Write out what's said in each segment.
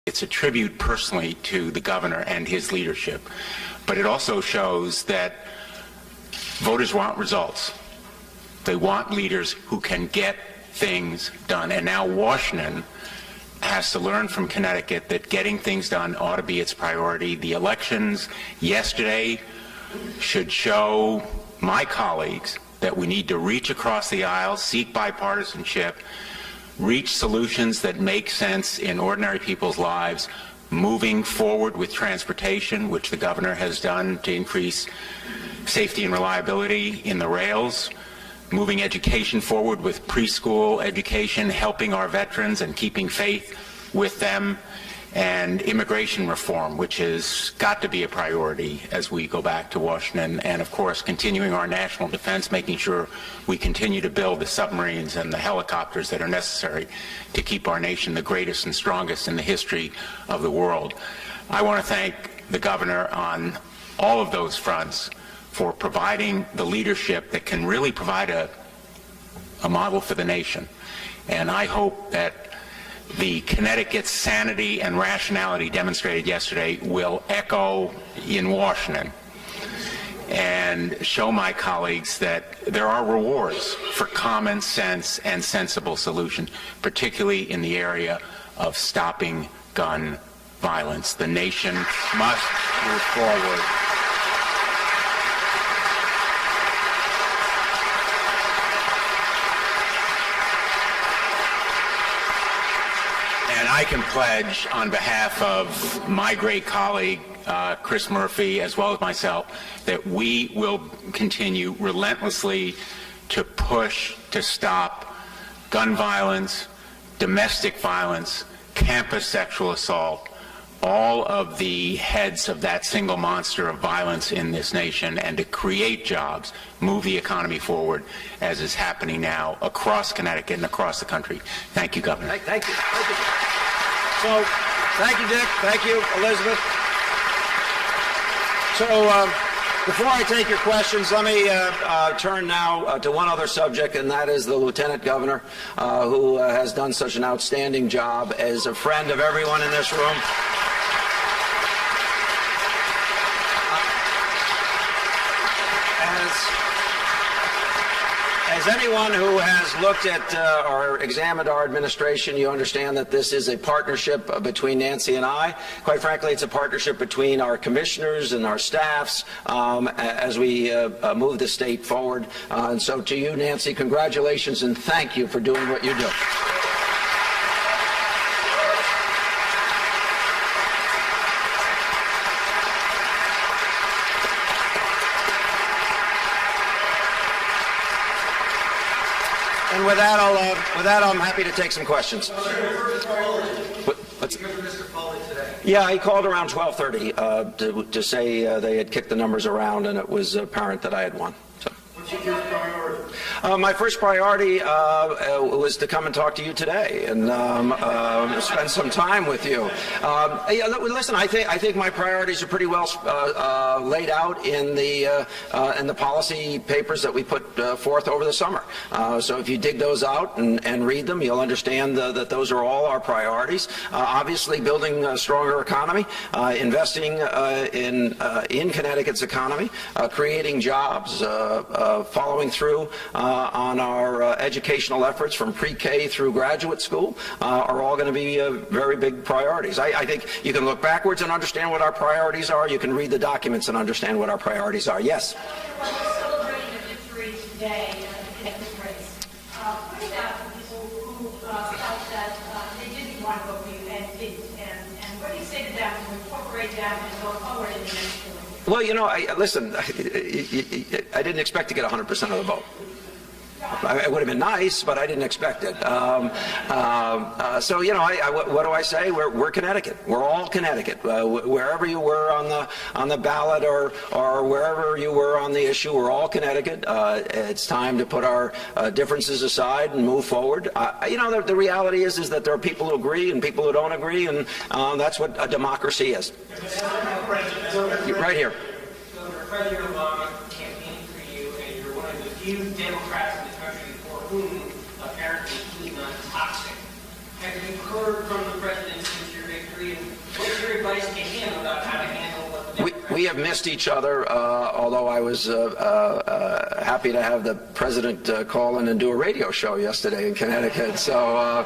It's a tribute personally to the governor and his leadership, but it also shows that voters want results. They want leaders who can get things done. And now Washington has to learn from Connecticut that getting things done ought to be its priority. The elections yesterday should show my colleagues that we need to reach across the aisle, seek bipartisanship, reach solutions that make sense in ordinary people's lives, moving forward with transportation, which the governor has done to increase safety and reliability in the rails, moving education forward with preschool education, helping our veterans and keeping faith with them, and immigration reform, which has got to be a priority as we go back to Washington, and of course continuing our national defense, making sure we continue to build the submarines and the helicopters that are necessary to keep our nation the greatest and strongest in the history of the world. I want to thank the governor on all of those fronts for providing the leadership that can really provide a model for the nation. And I hope that the Connecticut sanity and rationality demonstrated yesterday will echo in Washington and show my colleagues that there are rewards for common sense and sensible solutions, particularly in the area of stopping gun violence. The nation must move forward. And I can pledge on behalf of my great colleague, Chris Murphy, as well as myself, that we will continue relentlessly to push to stop gun violence, domestic violence, campus sexual assault, all of the heads of that single monster of violence in this nation, and to create jobs, move the economy forward, as is happening now across Connecticut and across the country. Thank you, Governor. Thank you. Thank you. So, thank you, Dick. Thank you, Elizabeth. So, before I take your questions, let me turn now to one other subject, and that is the Lieutenant Governor, who has done such an outstanding job as a friend of everyone in this room. As anyone who has looked at or examined our administration, you understand that this is a partnership between Nancy and I. Quite frankly, it's a partnership between our commissioners and our staffs as we move the state forward. And so to you, Nancy, congratulations and thank you for doing what you do. And with that, I'm happy to take some questions. Yeah, he called around 12:30 to say they had kicked the numbers around, and it was apparent that I had won. So. What's your first priority? My first priority was to come and talk to you today and spend some time with you. Yeah, listen, I think my priorities are pretty well laid out in the policy papers that we put forth over the summer. So if you dig those out and read them, you'll understand that those are all our priorities. Obviously, building a stronger economy, investing in Connecticut's economy, creating jobs, following through on our educational efforts from pre-K through graduate school are all going to be very big priorities. I think you can look backwards and understand what our priorities are. You can read the documents and understand what our priorities are. Yes? We're celebrating a victory today in this race. What about the people who felt that they didn't want to vote for you and didn't? And what do you say to them to incorporate them and go forward in the next 4 years? Well, you know, listen, I didn't expect to get 100% of the vote. It would have been nice, but I didn't expect it. So, you know, what do I say? We're Connecticut. We're all Connecticut. Wherever you were on the ballot or wherever you were on the issue, we're all Connecticut. It's time to put our differences aside and move forward. You know, the reality is that there are people who agree and people who don't agree, and that's what a democracy is. Right here. President Obama campaigned for you, and you're one of the few Democrats in the country for whom apparently he's not toxic. Have you heard from the president since your victory, and advice to him about how to handle what the We have missed each other, although I was happy to have the president call in and do a radio show yesterday in Connecticut. So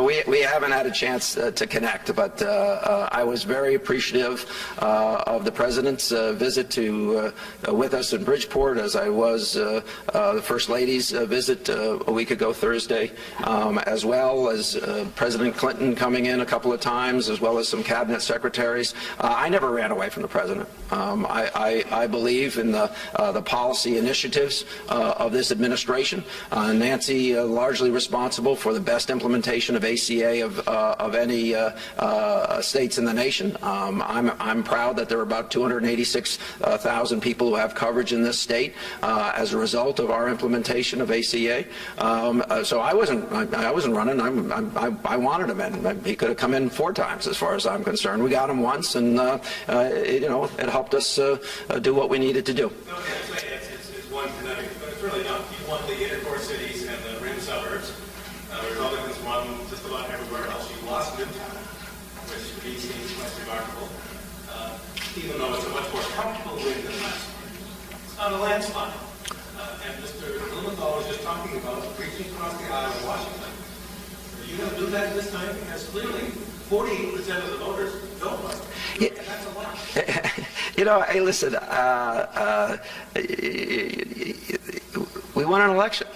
we haven't had a chance to connect, but I was very appreciative of the president's visit with us in Bridgeport, as I was the First Lady's visit a week ago Thursday, as well as President Clinton coming in a couple of times, as well as some cabinet secretaries. I never ran away from the president. I believe in the policy initiatives of this administration. Nancy largely responsible for the best implementation of ACA of any states in the nation. I'm proud that there are about 286,000 people who have coverage in this state as a result of our implementation of ACA. So I wasn't running. I wanted him in. He could have come in 4 times, as far as I'm concerned. We got him once, and it helped us do what we needed to do. Okay, it's one Connecticut, but it's really not. You want the inner-core cities and the rim suburbs. Republicans won just about everywhere else. You lost Midtown, which to me seems less remarkable, even though it's a much more comfortable win than last one. It's not a landslide. And Mr. Blumenthal was just talking about preaching across the aisle in Washington. Are you going to do that this time? Because clearly 48% of the voters don't want it. Yeah. That's a lot. Hey, listen, we won an election.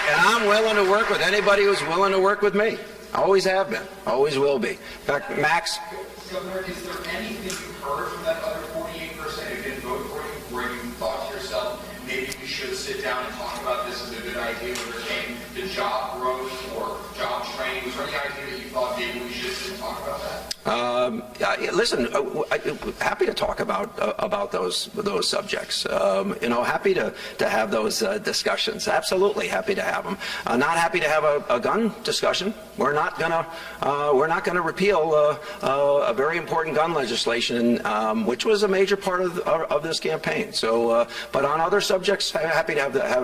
And I'm willing to work with anybody who's willing to work with me. Always have been. Always will be. In fact, Max. Governor, is there anything you've heard from that other 48% who didn't vote for you, where you thought to yourself, maybe we should sit down and talk about this as a good idea when it came to job growth or job training? Was there any idea that you thought maybe we should sit and talk about that? Listen, happy to talk about those subjects. Happy to have those discussions. Absolutely happy to have them. Not happy to have a gun discussion. We're not gonna repeal a very important gun legislation, which was a major part of this campaign. So, but on other subjects, happy to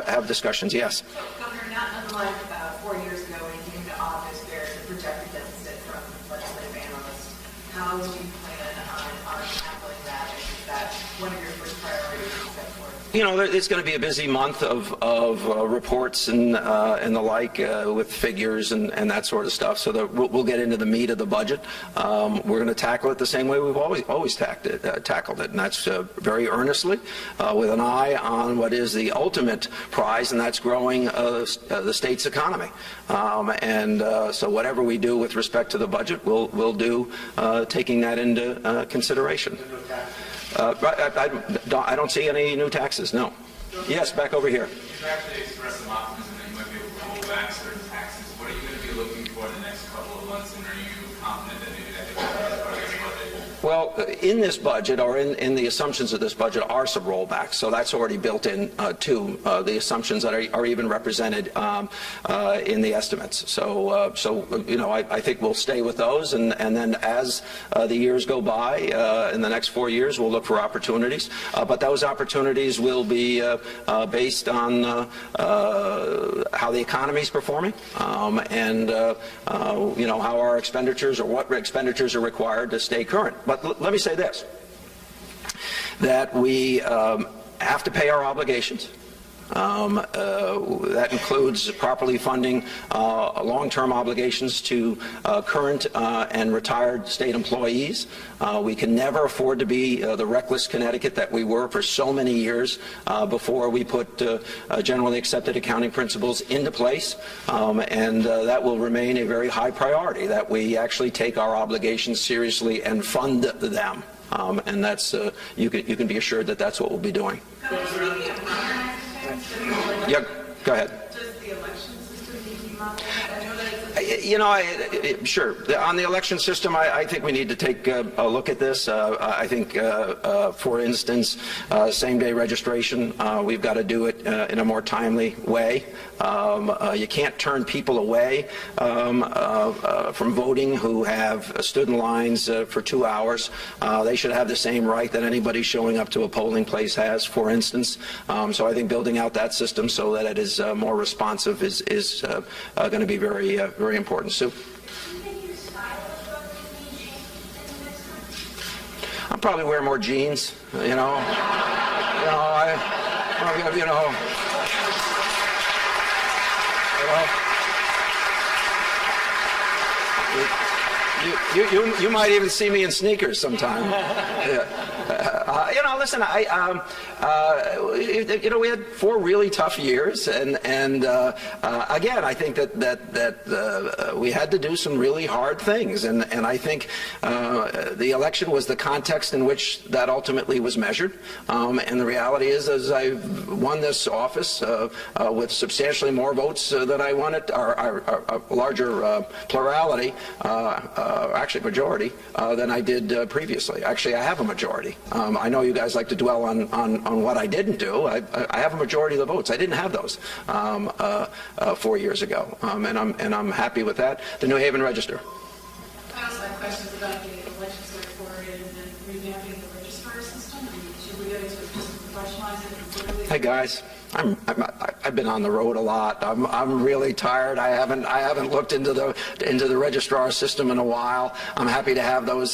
have discussions. Yes. So, Governor, not unlike 4 years ago when you came to office, there's a projected deficit from legislative analysts. How do you plan on tackling that? Is that one of your first priorities to set forth? It's going to be a busy month of reports and the like with figures and that sort of stuff. So that we'll get into the meat of the budget. We're going to tackle it the same way we've always tackled it, and that's very earnestly with an eye on what is the ultimate prize, and that's growing the state's economy. So whatever we do with respect to the budget, we'll do taking that into consideration. I don't see any new taxes, no. Yes, back over here. You've actually expressed some optimism that you might be able to roll back certain taxes. What are you going to be looking for in the next couple of months, and are you confident that maybe that could be part of this budget? Well, in this budget, or in the assumptions of this budget, are some rollbacks. So that's already built in to the assumptions that are even represented in the estimates. So I think we'll stay with those, and then as the years go by, in the next 4 years, we'll look for opportunities. But those opportunities will be based on how the economy is performing, and how our expenditures, or what expenditures are required to stay current. But let me say this, that we have to pay our obligations. That includes properly funding long-term obligations to current and retired state employees. We can never afford to be the reckless Connecticut that we were for so many years before we put generally accepted accounting principles into place, and that will remain a very high priority, that we actually take our obligations seriously and fund them. And that's you can be assured that that's what we'll be doing. Yeah, go ahead. Does the election system need to be modified? I know that it's You know, sure. On the election system, I think we need to take a look at this. I think, for instance, same-day registration, we've got to do it in a more timely way. You can't turn people away from voting who have stood in lines for 2 hours. They should have the same right that anybody showing up to a polling place has, for instance. So I think building out that system so that it is more responsive is going to be very, very important. Sue? I'll probably wear more jeans, you know. You might even see me in sneakers sometime. You know, listen, we had 4 really tough years, and again, I think that we had to do some really hard things, and I think the election was the context in which that ultimately was measured. And the reality is, as I won this office with substantially more votes than I wanted, or a larger plurality, actually majority, than I did previously. Actually, I have a majority. I know you guys like to dwell on what I didn't do. I have a majority of the votes. I didn't have those 4 years ago, and I'm happy with that. The New Haven Register. I also have questions about the elections going forward and revamping the registrar system. Should we go to just professionalize it? Hey guys. I've been on the road a lot. I'm really tired. I haven't looked into the registrar system in a while. I'm happy to have those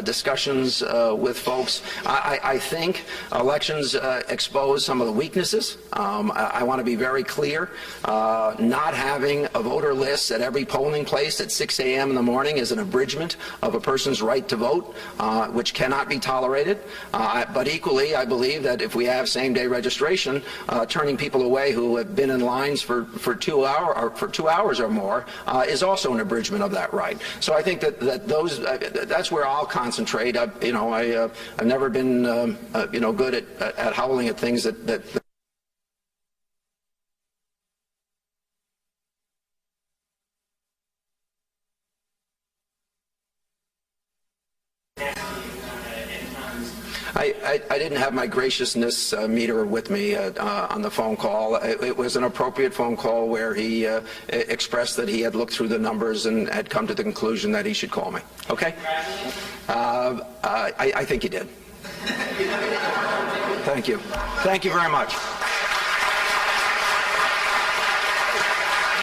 discussions with folks. I think elections expose some of the weaknesses. I want to be very clear. Not having a voter list at every polling place at 6 a.m. in the morning is an abridgment of a person's right to vote, which cannot be tolerated. But equally, I believe that if we have same-day registration, turning people away who have been in lines for 2 hours or more is also an abridgment of that right. So I think that's where I'll concentrate. I've never been good at howling at things that I didn't have my graciousness meter with me on the phone call. It was an appropriate phone call where he expressed that he had looked through the numbers and had come to the conclusion that he should call me. Okay? I think he did. Thank you. Thank you very much.